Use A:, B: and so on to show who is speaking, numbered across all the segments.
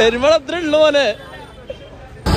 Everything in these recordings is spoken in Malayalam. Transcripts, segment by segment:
A: എരുമള അത്ര ഉള്ളു പോലെ.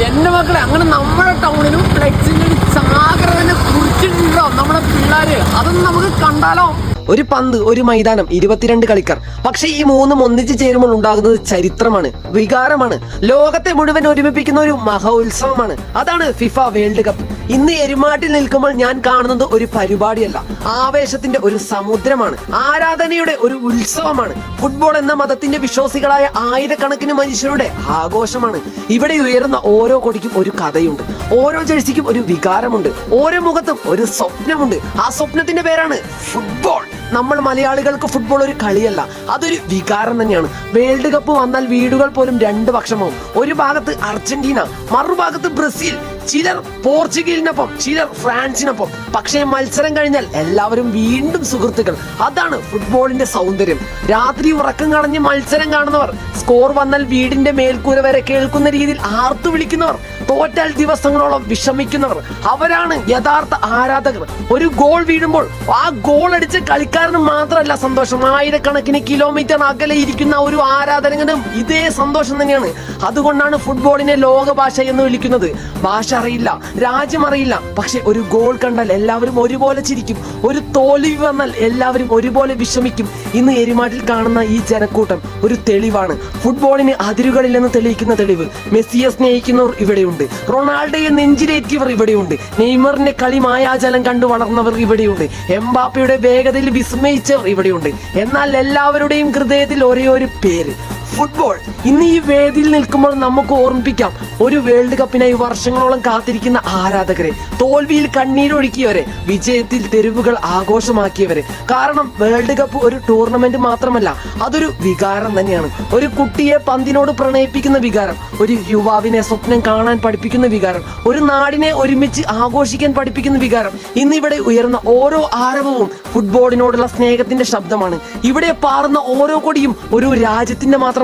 B: എന്റെ മക്കളെ, അങ്ങനെ നമ്മുടെ ടൗണിലും ഫ്ലെക്സിന്റെ ഒരു ജാഗ്രതനെ കുറിച്ചിട്ടുണ്ടോ നമ്മുടെ പിള്ളേര്? അതൊന്നും നമുക്ക് കണ്ടാലോ? ഒരു പന്ത്, ഒരു മൈതാനം, 22 കളിക്കാർ. പക്ഷെ ഈ മൂന്നും ഒന്നിച്ചു ചേരുമ്പോൾ ഉണ്ടാകുന്നത് ചരിത്രമാണ്, വികാരമാണ്, ലോകത്തെ മുഴുവൻ ഒരുമിപ്പിക്കുന്ന ഒരു മഹോത്സവമാണ്. അതാണ് ഫിഫ വേൾഡ് കപ്പ്. ഇന്ന് എരുമാട്ടിൽ നിൽക്കുമ്പോൾ ഞാൻ കാണുന്നത് ഒരു പരിപാടിയല്ല, ആവേശത്തിന്റെ ഒരു സമുദ്രമാണ്, ആരാധനയുടെ ഒരു ഉത്സവമാണ്. ഫുട്ബോൾ എന്ന മതത്തിന്റെ വിശ്വാസികളായ ആയിരക്കണക്കിന് മനുഷ്യരുടെ ആഘോഷമാണ്. ഇവിടെ ഉയരുന്ന ഓരോ കൊടിക്കും ഒരു കഥയുണ്ട്, ഓരോ ജേഴ്സിക്കും ഒരു വികാരമുണ്ട്, ഓരോ മുഖത്തും ഒരു സ്വപ്നമുണ്ട്. ആ സ്വപ്നത്തിന്റെ പേരാണ് ഫുട്ബോൾ. നമ്മൾ മലയാളികൾക്ക് ഫുട്ബോൾ ഒരു കളിയല്ല, അതൊരു വികാരം തന്നെയാണ്. വേൾഡ് കപ്പ് വന്നാൽ വീടുകൾ പോലും രണ്ട് പക്ഷമാവും. ഒരു ഭാഗത്ത് അർജന്റീന, മറുഭാഗത്ത് ബ്രസീൽ. ചിലർ പോർച്ചുഗലിനൊപ്പം, ചിലർ ഫ്രാൻസിനൊപ്പം. പക്ഷേ മത്സരം കഴിഞ്ഞാൽ എല്ലാവരും വീണ്ടും സുഹൃത്തുക്കൾ. അതാണ് ഫുട്ബോളിന്റെ സൗന്ദര്യം. രാത്രി ഉറക്കം കളഞ്ഞ് മത്സരം കാണുന്നവർ, സ്കോർ വന്നാൽ വീടിന്റെ മേൽക്കൂര വരെ കേൾക്കുന്ന രീതിയിൽ ആർത്തു വിളിക്കുന്നവർ, തോറ്റാൽ ദിവസങ്ങളോളം വിഷമിക്കുന്നവർ, അവരാണ് യഥാർത്ഥ ആരാധകർ. ഒരു ഗോൾ വീഴുമ്പോൾ ആ ഗോൾ അടിച്ച കളിക്കാരന് മാത്രമല്ല സന്തോഷം, ആയിരക്കണക്കിന് കിലോമീറ്റർ അകലെ ഇരിക്കുന്ന ഒരു ആരാധകനും ഇതേ സന്തോഷം തന്നെയാണ്. അതുകൊണ്ടാണ് ഫുട്ബോളിനെ ലോക ഭാഷ എന്ന് വിളിക്കുന്നത്. ഭാഷ അറിയില്ല, രാജ്യം അറിയില്ല, പക്ഷെ ഒരു ഗോൾ കണ്ടാൽ എല്ലാവരും ഒരുപോലെ ചിരിക്കും. ഒരു തോൽവി വന്നാൽ എല്ലാവരും ഒരുപോലെ വിഷമിക്കും. ഇന്ന് എരുമാട്ടിൽ കാണുന്ന ഈ ജനക്കൂട്ടം ഒരു തെളിവാണ്. ഫുട്ബോളിന് അതിരുകളില്ലെന്ന് തെളിയിക്കുന്ന തെളിവ്. മെസ്സിയെ സ്നേഹിക്കുന്നവർ ഇവിടെയുണ്ട്, റൊണാൾഡോയെ നെഞ്ചിലേറ്റിയവർ ഇവിടെയുണ്ട്, നെയ്മറിന്റെ കളി മായാജലം കണ്ടു വളർന്നവർ ഇവിടെയുണ്ട്, എംബാപ്പയുടെ വേഗതയിൽ വിസ്മയിച്ചവർ ഇവിടെയുണ്ട്. എന്നാൽ എല്ലാവരുടെയും ഹൃദയത്തിൽ ഒരേ ഒരു പേര്, ഫുട്ബോൾ. ഇന്ന് ഈ വേദിയിൽ നിൽക്കുമ്പോൾ നമുക്ക് ഓർമ്മിപ്പിക്കാം ഒരു വേൾഡ് കപ്പിനായി വർഷങ്ങളോളം കാത്തിരിക്കുന്ന ആരാധകരെ, തോൽവിയിൽ കണ്ണീരൊഴുക്കിയവരെ, വിജയത്തിൽ തെരുവുകൾ ആഘോഷമാക്കിയവരെ. കാരണം വേൾഡ് കപ്പ് ഒരു ടൂർണമെന്റ് മാത്രമല്ല, അതൊരു വികാരം തന്നെയാണ്. ഒരു കുട്ടിയെ പന്തിനോട് പ്രണയിപ്പിക്കുന്ന വികാരം, ഒരു യുവാവിനെ സ്വപ്നം കാണാൻ പഠിപ്പിക്കുന്ന വികാരം, ഒരു നാടിനെ ഒരുമിച്ച് ആഘോഷിക്കാൻ പഠിപ്പിക്കുന്ന വികാരം. ഇന്നിവിടെ ഉയർന്ന ഓരോ ആരവവും ഫുട്ബോളിനോടുള്ള സ്നേഹത്തിന്റെ ശബ്ദമാണ്. ഇവിടെ പാറുന്ന ഓരോ കൊടിയും ഒരു രാജ്യത്തിന്റെ മാത്രമല്ല,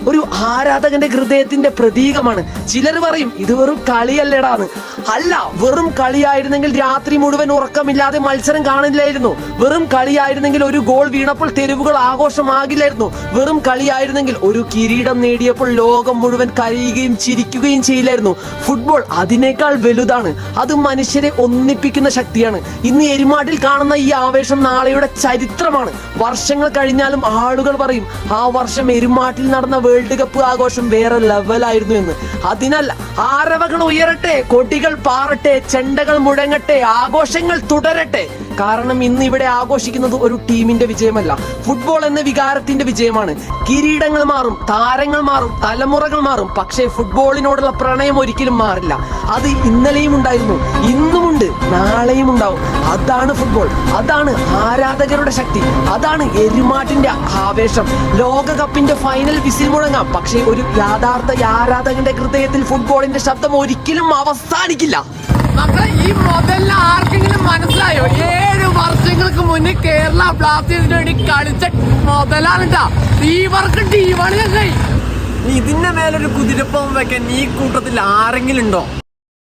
B: ഒരു ആരാധകന്റെ ഹൃദയത്തിന്റെ പ്രതീകമാണ്. ചിലർ പറയും ഇത് വെറും കളിയല്ലേടാന്ന്. അല്ല, വെറും കളിയായിരുന്നെങ്കിൽ രാത്രി മുഴുവൻ ഉറക്കമില്ലാതെ മത്സരം കാണില്ലായിരുന്നു. വെറും കളിയായിരുന്നെങ്കിൽ ഒരു ഗോൾ വീണപ്പോൾ തെരുവുകൾ ആഘോഷമാകില്ലായിരുന്നു. വെറും കളിയായിരുന്നെങ്കിൽ ഒരു കിരീടം നേടിയപ്പോൾ ലോകം മുഴുവൻ കരയുകയും ചിരിക്കുകയും ചെയ്യില്ലായിരുന്നു. ഫുട്ബോൾ അതിനേക്കാൾ വലുതാണ്. അത് മനുഷ്യരെ ഒന്നിപ്പിക്കുന്ന ശക്തിയാണ്. ഇന്ന് എരുമാട്ടിൽ കാണുന്ന ഈ ആവേശം നാളെയുടെ ചരിത്രമാണ്. വർഷങ്ങൾ കഴിഞ്ഞാലും ആളുകൾ പറയും ആ വർഷം എരുമാട്ടിൽ നടന്ന വേൾഡ് കപ്പ് ആഘോഷം വേറെ ലെവലായിരുന്നു എന്ന്. അതിനാൽ ആരവകൾ ഉയരട്ടെ, കൊടികൾ പാറട്ടെ, ചെണ്ടകൾ മുഴങ്ങട്ടെ, ആഘോഷങ്ങൾ തുടരട്ടെ. കാരണം ഇന്ന് ഇവിടെ ആഘോഷിക്കുന്നത് ഒരു ടീമിന്റെ വിജയമല്ല, ഫുട്ബോൾ എന്ന വികാരത്തിന്റെ വിജയമാണ്. കിരീടങ്ങൾ മാറും, താരങ്ങൾ മാറും, തലമുറകൾ മാറും, പക്ഷേ ഫുട്ബോളിനോടുള്ള പ്രണയം ഒരിക്കലും മാറില്ല. അത് ഇന്നലെയും ഉണ്ടായിരുന്നു, ഇന്നുമുണ്ട്, നാളെയും ഉണ്ടാവും. അതാണ് ഫുട്ബോൾ, അതാണ് ആരാധകരുടെ ശക്തി, അതാണ് എരുമാട്ടിന്റെ ആവേശം. ലോകകപ്പിന്റെ ഫൈനൽ വിസിൽ മുഴങ്ങാം, പക്ഷേ ഒരു യാഥാർത്ഥ ആരാധകന്റെ ഹൃദയത്തിൽ ഫുട്ബോളിന്റെ ശബ്ദം ഒരിക്കലും അവസാനിക്കില്ല. മക്കളെ, ഈ മുതലിന് ആർക്കെങ്കിലും മനസ്സിലായോ? 7 വർഷങ്ങൾക്ക് മുന്നേ കേരള ബ്ലാസ്റ്റേഴ്സിന് വേണ്ടി കളിച്ച മുതലാണ് ട്ടാ. ടീമാണ് ഞങ്ങൾ. ഇതിന്റെ മേലൊരു കുതിരപ്പം വെക്കാൻ ഈ കൂട്ടത്തിൽ ആരെങ്കിലും ഉണ്ടോ?